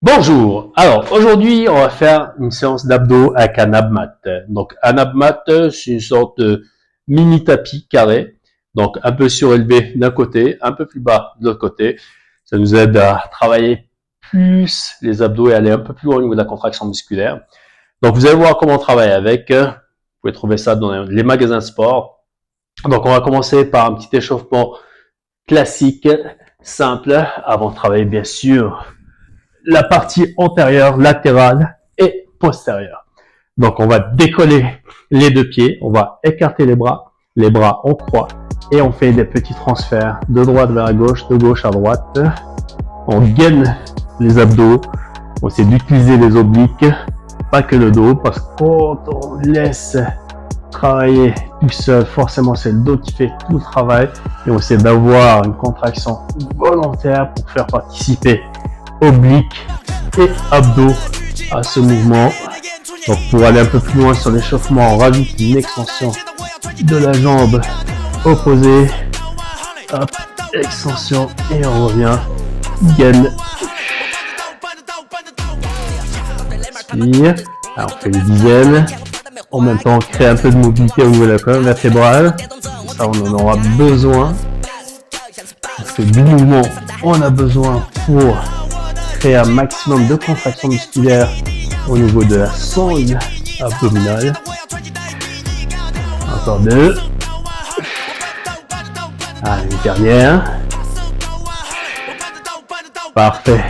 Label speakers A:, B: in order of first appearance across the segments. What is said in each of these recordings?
A: Bonjour. Alors aujourd'hui, on va faire une séance d'abdos avec un abmat. Donc un abmat, c'est une sorte de mini tapis carré, donc un peu surélevé d'un côté, un peu plus bas de l'autre côté. Ça nous aide à travailler plus les abdos et aller un peu plus loin au niveau de la contraction musculaire. Donc vous allez voir comment on travaille avec. Vous pouvez trouver ça dans les magasins sport. Donc on va commencer par un petit échauffement classique, simple, avant de travailler bien sûr la partie antérieure, latérale et postérieure. Donc on va décoller les deux pieds, on va écarter les bras en croix et on fait des petits transferts de droite vers la gauche, de gauche à droite. On gaine les abdos, on essaie d'utiliser les obliques, pas que le dos, parce que quand on laisse travailler tout seul, forcément c'est le dos qui fait tout le travail et on essaie d'avoir une contraction volontaire pour faire participer obliques et abdos à ce mouvement. Donc pour aller un peu plus loin sur l'échauffement, on rajoute une extension de la jambe opposée. Hop, extension et on revient. Gaine. Inspire. Alors on fait une dizaine. En même temps, on crée un peu de mobilité au niveau de la colonne vertébrale. Ça, on en aura besoin. Parce que du mouvement, on a besoin pour créer un maximum de contraction musculaire au niveau de la sangle abdominale. Encore deux. Allez, une dernière. Parfait.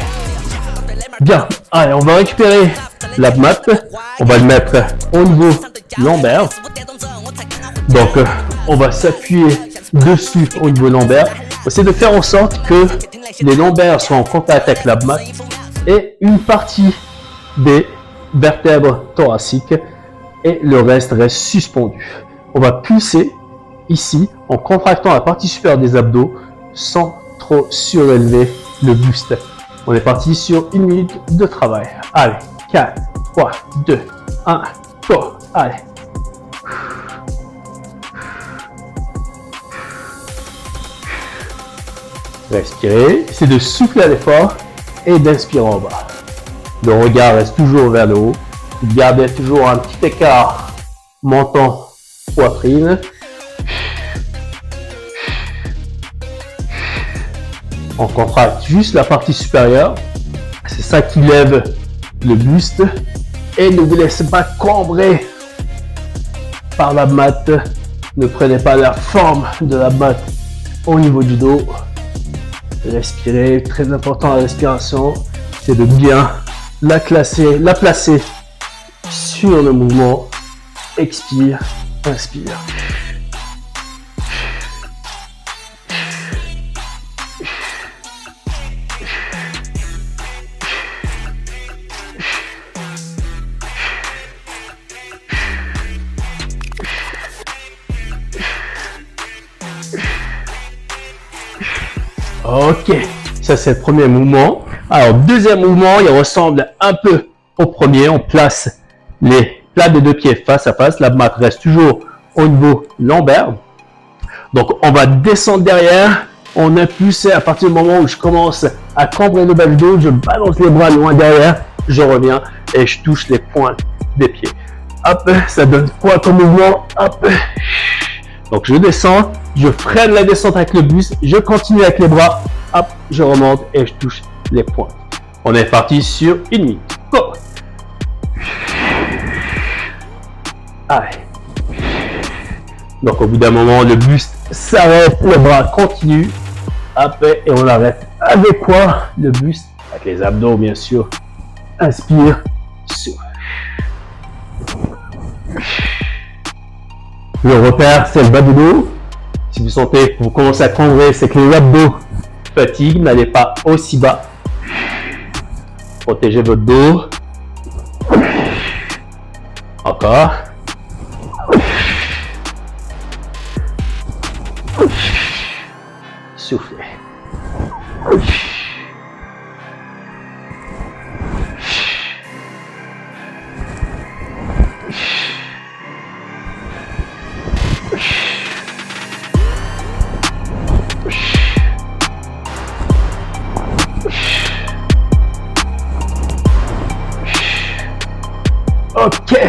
A: Bien. Allez, on va récupérer l'abmat. On va le mettre au niveau lombaire. Donc, on va s'appuyer dessus au niveau lombaire. C'est de faire en sorte que les lombaires soient en contact avec l'abmat et une partie des vertèbres thoraciques et le reste suspendu. On va pulser ici en contractant la partie supérieure des abdos sans trop surélever le buste. On est parti sur 1 minute de travail. Allez, 4, 3, 2, 1, go. Allez. Respirez, c'est de souffler à l'effort et d'inspirer en bas. Le regard reste toujours vers le haut. Gardez toujours un petit écart menton-poitrine. On contracte juste la partie supérieure. C'est ça qui lève le buste. Et ne vous laissez pas cambrer par l'abmat. Ne prenez pas la forme de l'abmat au niveau du dos. Respirez, très important la respiration, c'est de bien la placer sur le mouvement. Expire, inspire. Ok, ça c'est le premier mouvement. Alors, deuxième mouvement, il ressemble un peu au premier. On place les plats des deux pieds face à face. L'abmat reste toujours au niveau lombaire. Donc, on va descendre derrière. On impulse à partir du moment où je commence à cambrer le bas du dos. Je balance les bras loin derrière. Je reviens et je touche les pointes des pieds. Hop, ça donne quoi comme mouvement? Hop. Donc, je descends, je freine la descente avec le buste, je continue avec les bras, hop, je remonte et je touche les points. On est parti sur 1 minute. Go! Allez. Donc, au bout d'un moment, le buste s'arrête, le bras continue, hop, et on arrête. Avec quoi? Le buste, avec les abdos, bien sûr. Inspire, souffle. Le repère, c'est le bas du dos. Si vous sentez que vous commencez à cambrer, c'est que les abdos fatiguent. N'allez pas aussi bas. Protégez votre dos. Encore. Soufflez. Ok,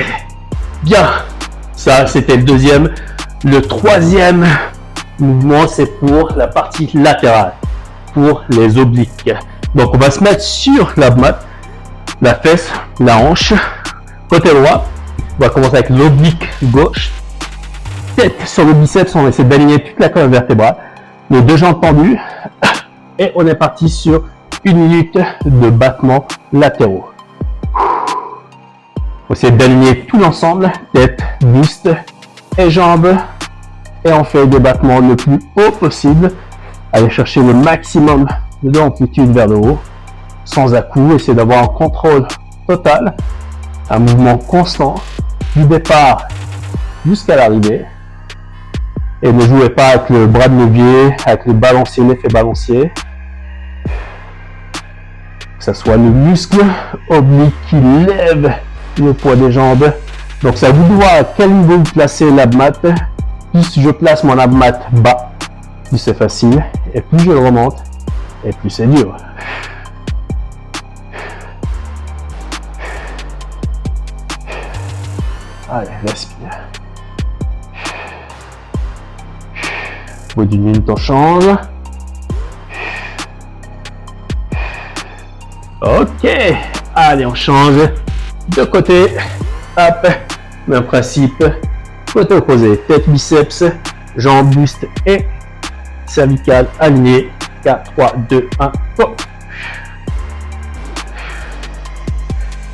A: bien. Ça, c'était le deuxième. Le troisième mouvement, c'est pour la partie latérale, pour les obliques. Donc, on va se mettre sur la mat, la fesse, la hanche, côté droit. On va commencer avec l'oblique gauche. Tête sur le biceps, on va essayer d'aligner toute la colonne vertébrale. Les deux jambes tendues. Et on est parti sur 1 minute de battements latéraux. On essaie d'aligner tout l'ensemble, tête, buste et jambes. Et on fait des battements le plus haut possible. Allez chercher le maximum de l'amplitude vers le haut, sans à-coups. Essayez d'avoir un contrôle total, un mouvement constant du départ jusqu'à l'arrivée. Et ne jouez pas avec le bras de levier, avec le balancier, l'effet balancier. Que ce soit le muscle oblique qui lève le poids des jambes. Donc c'est à vous de voir à quel niveau vous placez l'abmat. Plus je place mon abmat bas, plus c'est facile. Et plus je le remonte, et plus c'est dur. Allez, respire. Au bout d'une minute, on change. Ok, allez, on change de côté. Hop, même principe. Côté opposé, tête, biceps, jambes, buste et cervicale alignées. 4, 3, 2, 1, go.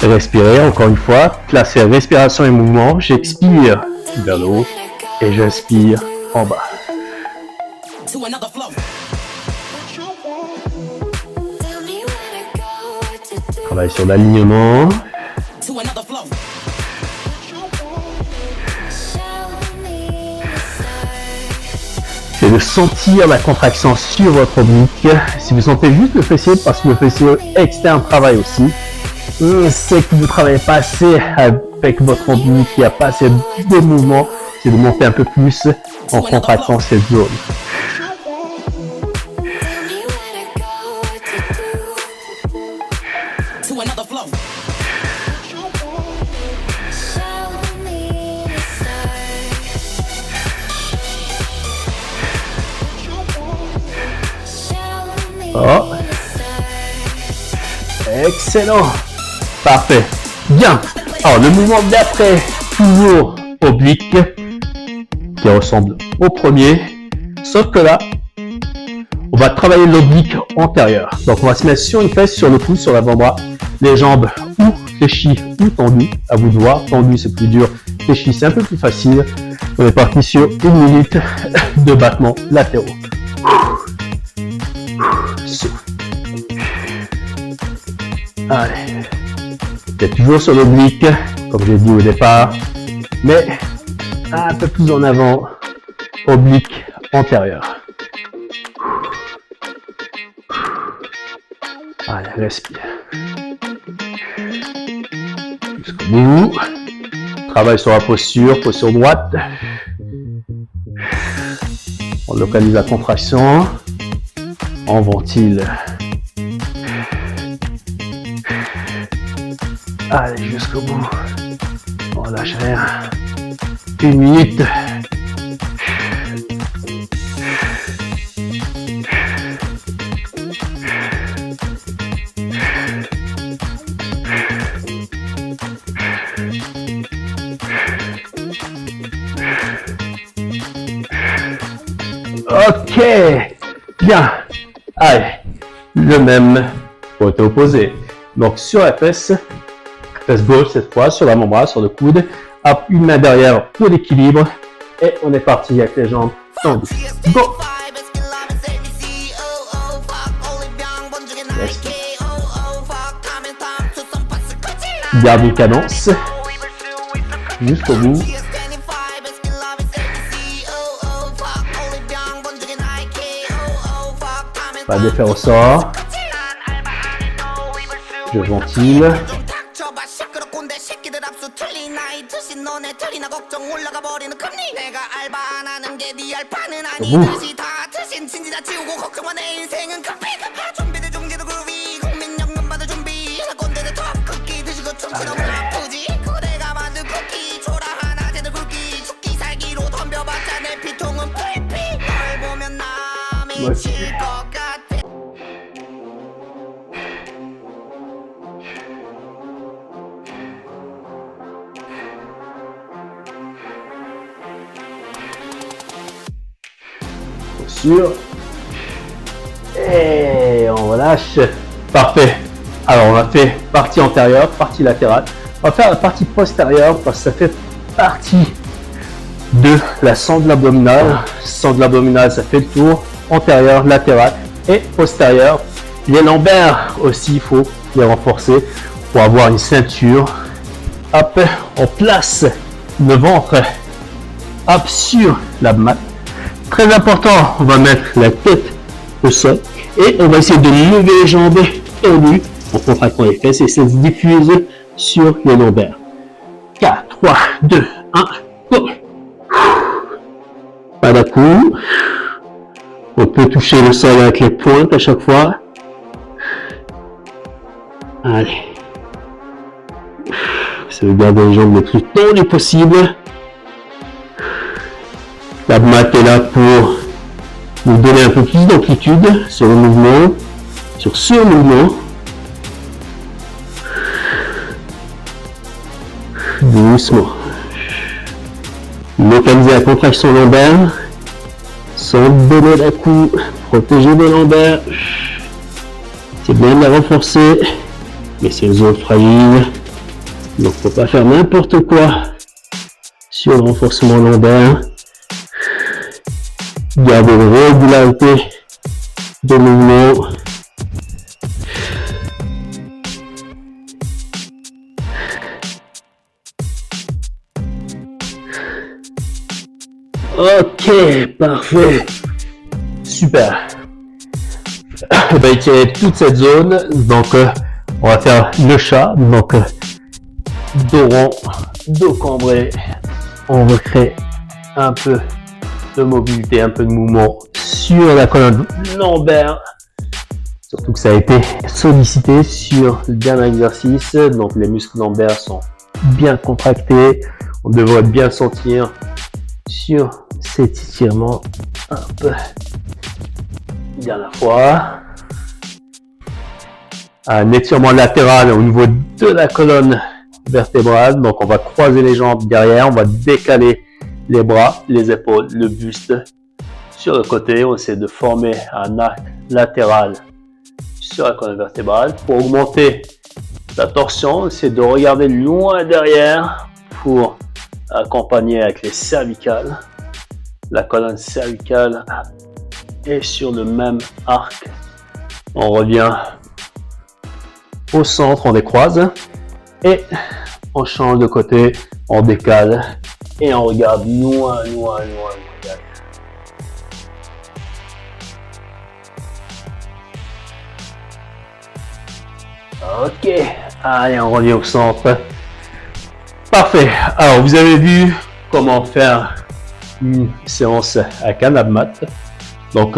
A: Respirez encore une fois. Placez respiration et mouvement. J'expire vers le haut et j'inspire en bas. Travaille sur l'alignement. C'est de sentir la contraction sur votre oblique. Si vous sentez juste le fessier, parce que le fessier externe travaille aussi, c'est que vous ne travaillez pas assez avec votre oblique, il n'y a pas assez de mouvement, c'est de monter un peu plus en contractant cette zone. Oh. Excellent. Parfait. Bien. Alors, le mouvement d'après, toujours oblique, qui ressemble au premier. Sauf que là, on va travailler l'oblique antérieur. Donc, on va se mettre sur une fesse, sur le pouce, sur l'avant-bras. Les jambes ou fléchies ou tendues. À vous de voir. Tendu, c'est plus dur. Fléchi, c'est un peu plus facile. On est parti sur 1 minute de battements latéraux. Allez, c'est toujours sur l'oblique, comme j'ai dit au départ, mais un peu plus en avant, oblique antérieur. Allez, respire. Jusqu'au bout. Travaille sur la posture droite. On localise la contraction. On ventile. Allez, jusqu'au bout. On lâche rien. 1 minute. Ok. Bien. Allez. Le même côté opposé. Donc, sur la fesse gauche cette fois, sur l'avant-bras, sur le coude. Hop, une main derrière pour l'équilibre. Et on est parti avec les jambes tendues. Go! Garde une cadence. Jusqu'au bout. Pas d'effet au sort. Je ventile. Sûr. Et on relâche. Parfait. Alors, on a fait partie antérieure, partie latérale. On va faire la partie postérieure parce que ça fait partie de la sangle abdominale. Sangle abdominale, ça fait le tour. Antérieur, latéral et postérieur. Les lombaires aussi, il faut les renforcer pour avoir une ceinture. Hop, on place le ventre hop sur la mat. Très important, on va mettre la tête au sol et on va essayer de lever les jambes tendues en contractant les fesses et ça se diffuse sur les lombaires. 4, 3, 2, 1, go! Pas d'à-coup. On peut toucher le sol avec les pointes à chaque fois. Allez. C'est de garder les jambes le plus tendues possible. La mat est là pour nous donner un peu plus d'amplitude sur le mouvement, sur ce mouvement. Doucement. Localiser la contraction lombaire sans donner d'à-coup. Protéger les lombaires. C'est bien de la renforcer, mais c'est une zone fragile. Donc faut pas faire n'importe quoi sur le renforcement lombaire. Gardez une régularité de mouvement. Ok, parfait. Super. On va étirer toute cette zone. Donc, on va faire le chat. Donc, dos rond, dos cambré. On recrée un peu de mobilité, un peu de mouvement sur la colonne lombaire. Surtout que ça a été sollicité sur le dernier exercice. Donc, les muscles lombaires sont bien contractés. On devrait bien sentir sur cet étirement. Hop. Dernière fois. Un étirement latéral au niveau de la colonne vertébrale. Donc, on va croiser les jambes derrière. On va décaler les bras, les épaules, le buste sur le côté. On essaie de former un arc latéral sur la colonne vertébrale. Pour augmenter la torsion, on essaie de regarder loin derrière pour accompagner avec les cervicales. La colonne cervicale est sur le même arc. On revient au centre, on décroise et on change de côté, on décale et on regarde loin derrière. Ok, allez, on revient au centre. Parfait. Alors, vous avez vu comment faire une séance avec un abmat. Donc,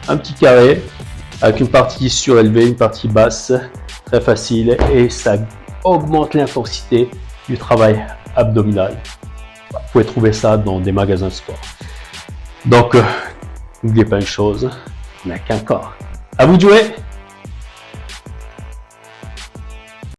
A: un petit carré avec une partie surélevée, une partie basse, très facile et ça augmente l'intensité du travail abdominal. Vous pouvez trouver ça dans des magasins de sport. Donc, n'oubliez pas une chose, on n'a qu'un corps. À vous de jouer!